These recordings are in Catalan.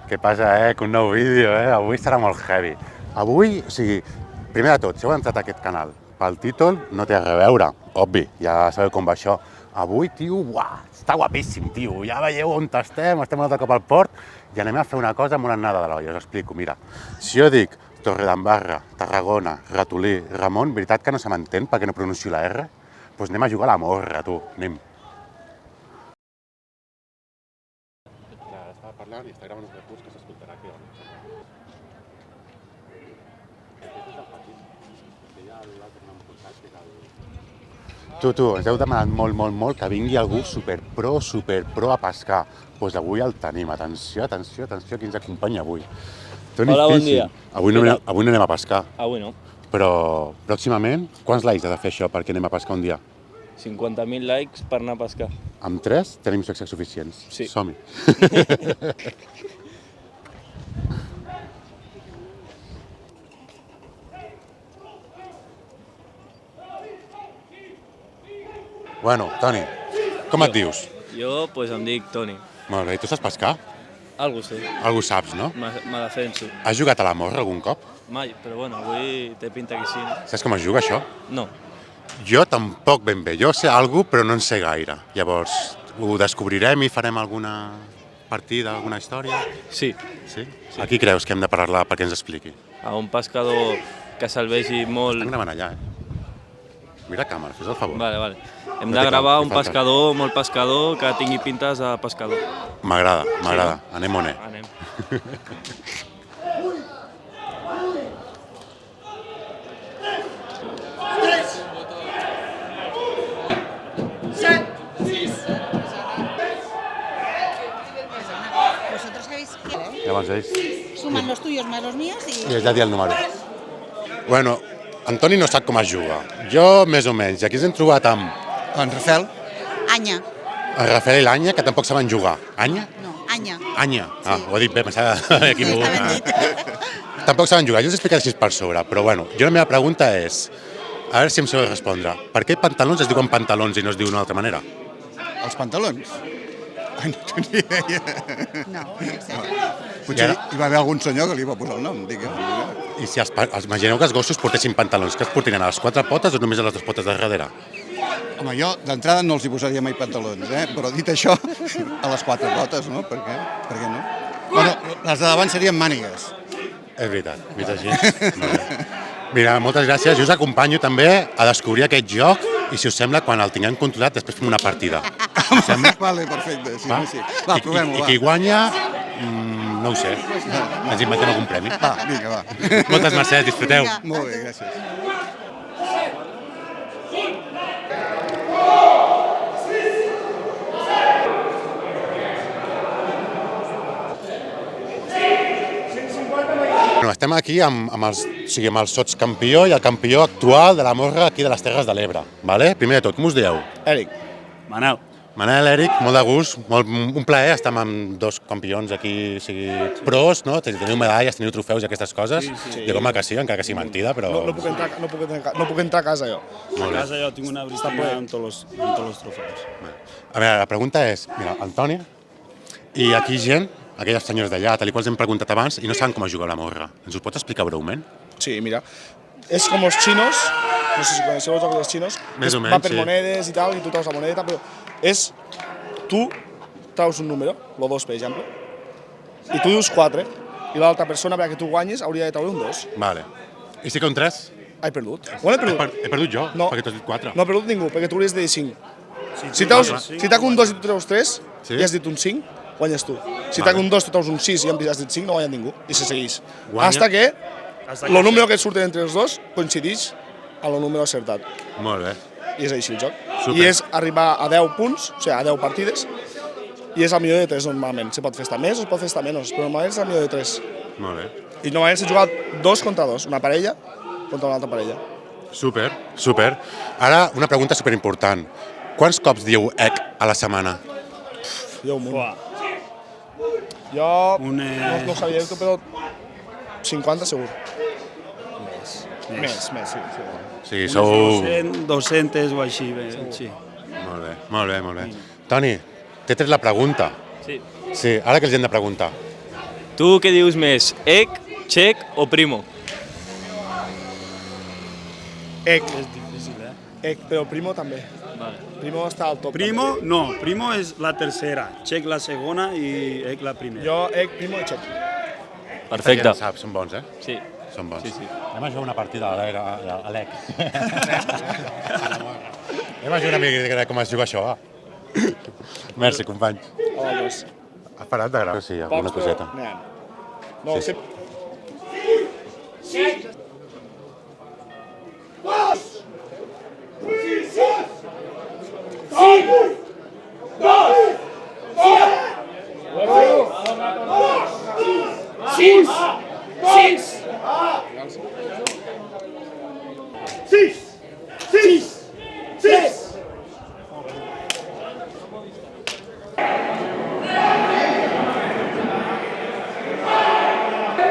Què passa, que un nou vídeo, Avui serà molt heavy. Avui, o sigui, primer de tot, si heu entrat a aquest canal pel títol, no té res a veure, obvi, ja sabeu com va això. Avui, tio, està guapíssim, tio, ja veieu on estem un altre cop al port i anem a fer una cosa molt anada de l'olla, us explico, mira. Si jo dic Torredembarra, Tarragona, Ratolí, Ramon, veritat que no se m'entén perquè no pronuncio la R? Doncs anem a jugar a la morra, tu, anem. Estava parlant i està gravant un recurs que s'escoltarà aquí on. Tu, ens heu demanat molt que vingui algú superpro a pescar. Doncs avui el tenim. Atenció, qui ens acompanya avui. Hola, bon dia. Avui no anem a pescar. Avui no. Però pròximament, quants likes ha de fer això perquè anem a pescar un dia? 50.000 likes per anar a pescar. Amb 3 tenim sexes suficients. Sí. Som-hi. Bueno, Toni, com et dius? Jo, em dic Toni. Molt bé, i tu saps pescar? Algo sé, Algú saps, no? me defenso. Has jugat a la morra algun cop? Mai, però bueno, avui té pinta que sí. Saps com es juga, això? No. Jo tampoc ben bé. Jo sé alguna cosa, però no en sé gaire. Llavors, ho descobrirem i farem alguna partida, alguna història? Sí. Sí? A qui creus que hem de parlar perquè ens expliqui? A un pescador que se'l vegi molt... Estan gravant allà, Mira la càmera, fes el favor. Vale. Hem de gravar un pescador, molt pescador, que tingui pintes de pescador. M'agrada. Anem on Anem. Vosotros sabéis que Llavors ells... suman los tuyos más los míos y... I ja dir el número. Bueno, Antoni no sap com es juga. Jo, més o menys. I aquí ens hem trobat amb En Rafel. Anya. en Rafael i l'Anya, que tampoc saben jugar. Anya? No, Anya. Anya. Ah, Sí. ho he dit bé, m'estava equivocat. Està ben dit. Tampoc saben jugar, jo us he explicat així per sobre, però bueno, jo la meva pregunta és, a veure si em sabeu respondre, per què pantalons es diuen pantalons i no es diu d'una altra manera? Els pantalons. Ai, no tenia idea. No, exacte. Potser I ara- hi va haver algun senyor que li va posar el nom, diguem. I si imagineu que els gossos portessin pantalons, que es portarien a les 4 potes o només a les 2 potes de darrere? Home, jo d'entrada no els hi posaria mai pantalons, però dit això, a les 4 potes, no? Per què? Per què no? Bueno, les de davant serien mànigues. És veritat, vist així. Molt bé. Mira, moltes gràcies. Jo us acompanyo també a descobrir aquest joc i, si us sembla, quan el tinguem controlat, després fem una partida. Us sembla? Vale, perfecte, sí, Va? sí. Va, provem-ho, I va. qui guanya, no ho sé, ens inventem algun premi. Va, vinga, va. Moltes mercès, disfruteu. Vinga. Molt bé, gràcies. Bueno, estem aquí amb el sotscampió i el campió actual de la morra aquí de les Terres de l'Ebre. Vale? Primer de tot, com us dieu? Eric. Manel. Manel, Eric, molt de gust, un plaer estar amb dos campions aquí, o sigui, pros, no? Teniu medalles, teniu trofeus i aquestes coses. Sí. Jo com que sí, encara que sigui mentida, però... No puc entrar a casa jo. Molt A bé. casa jo tinc una bristina amb tots els trofeus. A veure, la pregunta és, mira, Antònia, i aquí gent, aquelles senyors d'allà, tal i quals hem preguntat abans, i no saben com es juga a la morra. Ens ho pots explicar breument? Sí, mira, és com els xinos, no sé si coneixeu els jocs dels xinos, Més o va menys, per sí. monedes i tal, i tu traus la moneda, però és... Tu traus un número, el 2 per exemple, i tu dius 4, i l'altra persona, perquè tu guanyes, hauria de treure un 2. Vale. I si que un 3? He perdut. On he perdut? He perdut jo, No. perquè tu has dit 4. No ha perdut ningú, perquè tu hauries de dir 5. Si trec un 2 i tu treus 3, Sí. i has dit un 5, guanyes tu. Si Vale. trec un 2 i tu treus un 6 i has dit 5, no guanya ningú, i se segueix. Guanya- Hasta que el número que surt entre els dos coincideix amb el número acertat. Molt bé. I és així el joc. Super. I és arribar a 10 punts, o sigui, a 10 partides, i és el millor de 3 normalment. Se pot fer estar més o es pot fer estar menys, però normalment és el millor de 3. Molt bé. I normalment s'ha jugat 2 contra 2, una parella contra una altra parella. Super. Ara, una pregunta superimportant. Quants cops dieu ec a la setmana? Jo un munt. Jo no ho sabia, però 50 segur. Més, sí. O sigui, sou... 200 o així, sí. Molt bé. Toni, t'he tret la pregunta. Sí. Sí, ara que els hem de preguntar. Tu què dius més, Ek, Txec o Primo? Ek. És difícil, Ek, però Primo també. Vale. Primo està al top. Primo, no, Primo és la tercera, Txec la segona i Ek la primera. Jo, Ek, Primo i Txec. Perfecte. Ja saps, són bons, eh? Sí. Són bons. Sí, sí. Anem a jugar una partida a l'EC. Anem a jugar una mica com es juga això, va. Merci, companys. Hola, doncs. Has parat de gravar? Sí, alguna coseta. Anem. No, Sí.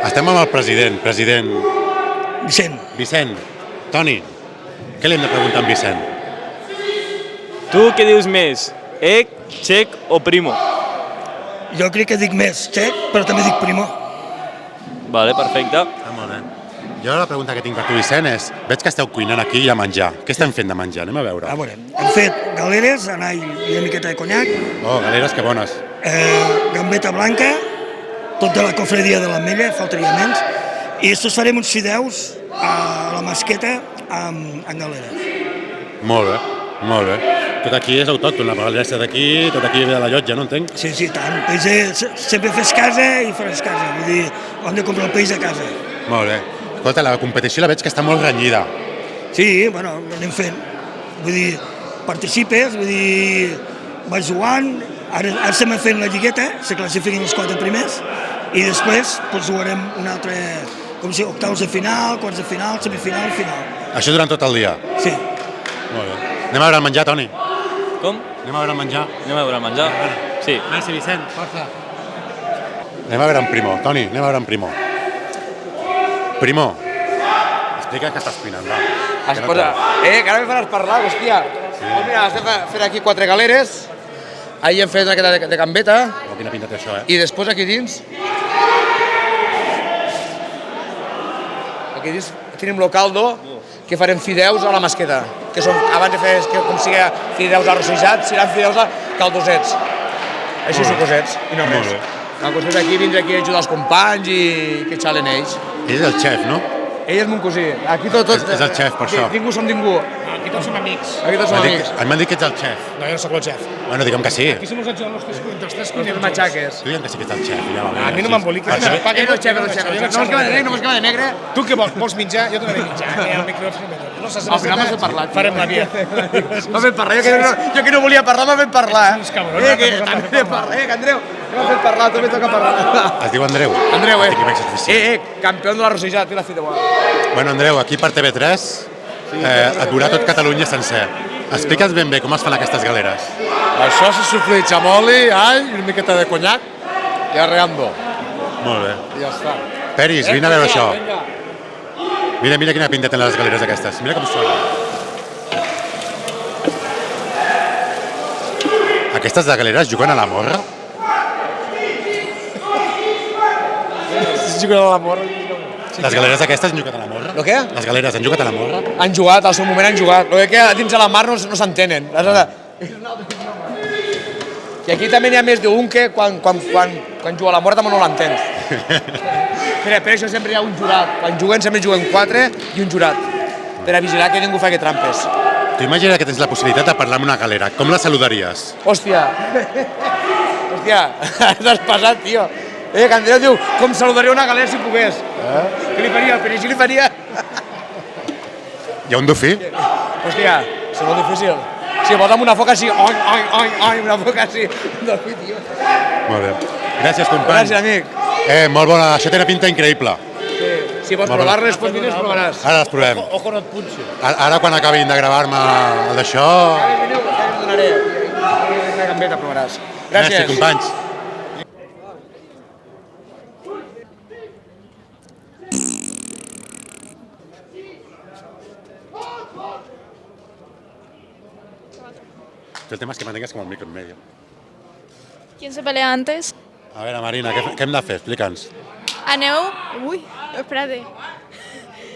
Estem amb el president. President Vicent, Vicent, Toni, què li hem de preguntar a en Vicent? Tu què dius més, Ek, Txec o Primo? jo crec que dic més Txec, però també dic Primo. Vale, perfecte. Ah, molt bé. Jo la pregunta que tinc per tu, Vicent, és veig que esteu cuinant aquí a menjar. Què estem fent de menjar? Anem a veure. A veure, hem fet galeres, anall i una miqueta de conyac, Oh, galeres, que bones. gambeta blanca, tot de la cofredia de l'Ametlla, faltaria menys, i després farem uns fideus a la masqueta amb galeres. Molt bé, molt bé. Tot aquí és autòcton, la palestra d'aquí, tot aquí ve de la llotja, no entenc? Sí, sí, tant. Peix sempre fes casa i faràs casa. Vull dir, hem de comprar el peix a casa. Molt bé. Escolta, la competició la veig que està molt renyida. Sí, bueno, anem fent. Vull dir, participes, vull dir, vas jugant, ara estem fent la lligueta, se classifiquen els 4 primers, i després doncs, jugarem un altre, com si octaus de final, quarts de final, semifinal, final. Això durant tot el dia. Sí. Molt bé. Anem a veure el menjar, Toni. Com? Anem a veure el menjar. Anem a veure el menjar? Sí. Merci, Vicent. Força. Anem a veure en Primo. Toni, anem a veure en Primo. Primo, explica què estàs cuinant, va. Escolta, que ara me faràs parlar, hòstia. Sí. Pues mira, estem fent aquí 4 galeres, ahir hem fet una miqueta de gambeta, Oh, quina pinta té això, eh? i després aquí dins tenim lo caldo, que farem fideus a la masqueta, que són, abans de fer com sigui fideus arrossejats, seran fideus caldosets. Així sucosets, i no Molt res. bé. La qüestió és aquí, vindre aquí a ajudar els companys i que xalen ells. Ell és el xef, no? Ell és mon cosí. Aquí tot... És el xef, per això. Ningú som ningú. Aquí tots som amics. Aquí tots som amics. M'han dit que ets el xef. No, jo no soc el xef. Bueno, digue'm que sí. Aquí som els ajudants dels tres Els cuiners. matxaques. Tu digue'm que sí que ets el xef. Ja va bé, A mi no sí. m'emboliques. Ah, sí? Ell no és xef, no és xef. No mos queda de negre, no mos queda de negre. Tu què vols menjar? Jo t'anaré a menjar. El micròfon. No saps Al final m'has fet parlar. Farem la via. M'ha fet parlar, jo que no volia parlar, m'ha fet parlar. Uns cabrons, Que nosaltres hem de Andreu, parla, que Andreu, que m'ha fet parlar, també toca parlar. Es diu Andreu. Andreu, Estic aquí oficial. campió de la Rossellada, té la fideuà. Bueno, Andreu, aquí per TV3 et veurà tot Catalunya sencer. Explica'ns ben bé com es fan aquestes galeres. Això se sofreix amb oli, all i una miqueta de conyac i arreando. Molt bé. I ja està. Peris, vine a veure això. Mira, mira quina pinta tenen les galeres aquestes. Mira com són. Aquestes de galeres juguen a la morra? Si juguen a la morra. Les galeres aquestes han jugat a la morra? Lo què? Les galeres han jugat a la morra? Han jugat, al seu moment han jugat. Lo que dins de la mar no s'entenen. I aquí també n'hi ha més d'un que quan juga a la morra també no l'entens. Per això sempre hi ha un jurat. Quan juguen sempre juguen 4 i un jurat. Per a vigilar que ningú faci trampes. Tu imagina que tens la possibilitat de parlar amb una galera. Com la saludaries? Hòstia. Hòstia, t'has passat, tio. Que Andreu diu, com saludaria una galera si pogués. Què li faria? El Perigí li faria? Hi ha un dofí? Hòstia, és molt difícil. Si vols amb una foca així, oi, oi, oi, oi, una foca així. Dofí, tio. Molt bé. Gràcies, company. Gràcies, amic. Molt bona. Això té una pinta increïble. Si vols provar-les, doncs vine, les provaràs. Ara les provem. Ojo, no et punxi. Ara quan acabin de gravar-me el d'això... Ara veniu, que us donaré. Una gambeta provaràs. Gràcies, Gràcies. companys. El tema es que mantengas como el micro en medio. ¿Quién se pelea antes? A veure, Marina, què hem de fer? Explica'ns. Aneu... Ui, espérate.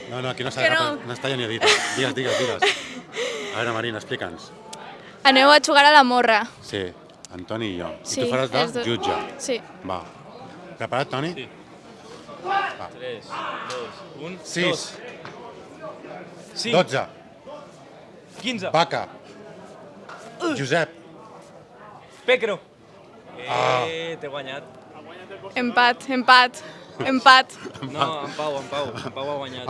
No, aquí no s'ha Que de no. no està ja ni dit. Digues. A veure, Marina, explica'ns. Aneu a jugar a la morra. Sí, en Toni i jo. Sí, I tu faràs els de dos. jutge. Sí. Va. Preparat, Toni? Sí. 3, 2, 1... 6, 5, 12, 15... Vaca, Josep. Pecro! T'he guanyat. Empat. No, en Pau ha guanyat.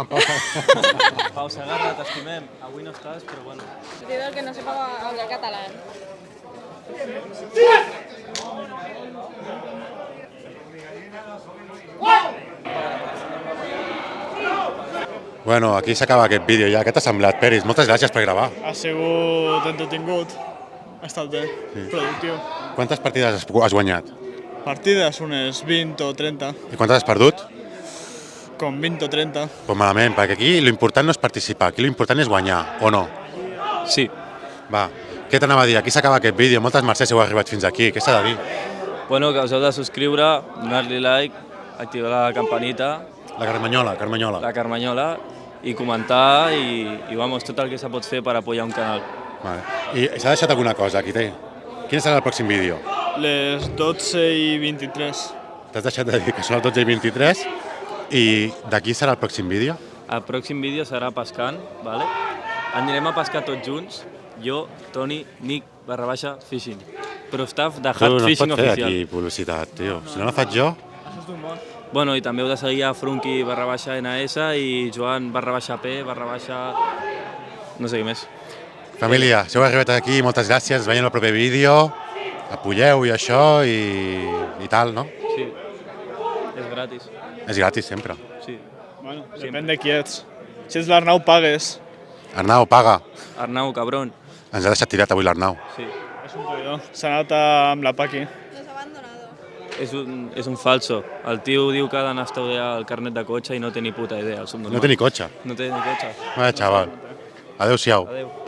Pau Segarra, t'estimem. Avui no estàs, però bueno. Digo el que no sepa hablar catalán. Bueno, aquí s'acaba aquest vídeo ja. Què t'ha semblat, Peris? Moltes gràcies per gravar. Ha sigut entretingut, ha estat bé, productiu. Quantes partides has guanyat? Partides unes 20 o 30, I quantes has perdut? com 20 o 30. Pues malament, perquè aquí l'important no és participar, aquí l'important és guanyar, o no? Sí. Va, què t'anava a dir? Aquí s'acaba aquest vídeo. Moltes mercès si heu arribat fins aquí. Què s'ha de dir? Bueno, que us heu de subscriure, donar-li like, activar la campanita, La Carmanyola. la carmanyola, i comentar i vamos, tot el que se pot fer per apoyar un canal. Vale. I s'ha deixat alguna cosa aquí. Quin serà el pròxim vídeo? Les 12 i 23. T'has deixat de dir que són les 12 i 23 i d'aquí serà el pròxim vídeo? El pròxim vídeo serà pescant, vale? Anirem a pescar tots junts, jo, Toni, Nick, _fishing. Però staff de Tu Hard no es Fishing pot fer oficial. aquí publicitat, tio. Si no la faig jo... Bueno, i també heu de seguir a Frunky _NS i Joan _P no sé què més. Família, si heu arribat aquí, moltes gràcies. Ens veiem al proper vídeo. Apoyeu i això i tal, no? Sí, és gratis. És gratis sempre. Sí. Bueno, depèn de qui ets. Si ets l'Arnau, pagues. Arnau, paga. Arnau, cabron. Ens ha deixat tirat avui l'Arnau. Sí. És un traïdor. S'ha anat amb la Paqui. És un falso. El tio diu que ha d'anar a estudiar el carnet de cotxe i no té ni puta idea. El subnormal. No té ni cotxe. No té ni cotxe. Vaya xaval. Adéu-siau. Adéu.